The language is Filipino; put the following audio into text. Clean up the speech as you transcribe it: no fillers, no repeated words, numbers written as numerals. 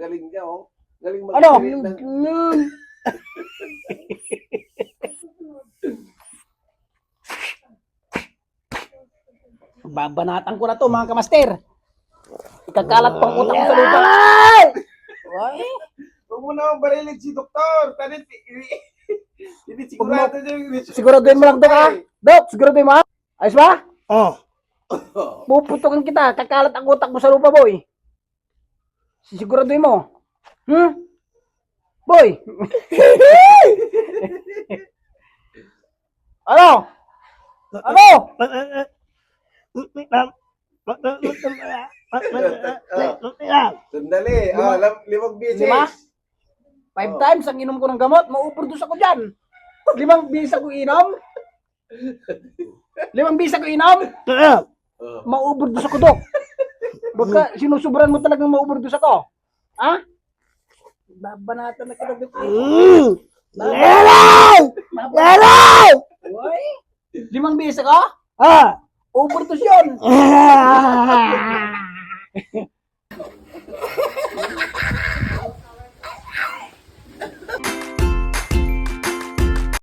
Galing niya, oh. Galing Ano? mag-create ng... Babanatan ko na to, mga kamaster. Ikakalat pang utak ko sa lupa. Ay! Huwag mo naman barilig si Doktor. Tanit, hindi sigurado niya yung... Siguraduhin mo lang, Dok, ha? Dok, siguraduhin mo, ha? Ayos ba? Oh. Puputukan kita. Kakalat ang utak mo sa lupa, boy. Siguraduhin mo. Boy! Ano? Ano? Sandali. 5 beses. 5 times ang inom ko ng gamot, ma-overdose ako dyan. 5 bisa ko inom? 5 bisa ko inom? Ma-overdose ako, Dok. Baka sinusubran mo talagang ma-overdose ako. Ha? Babanatan na kita, Dok. Uy! 5 bisa ka? Overdose yun.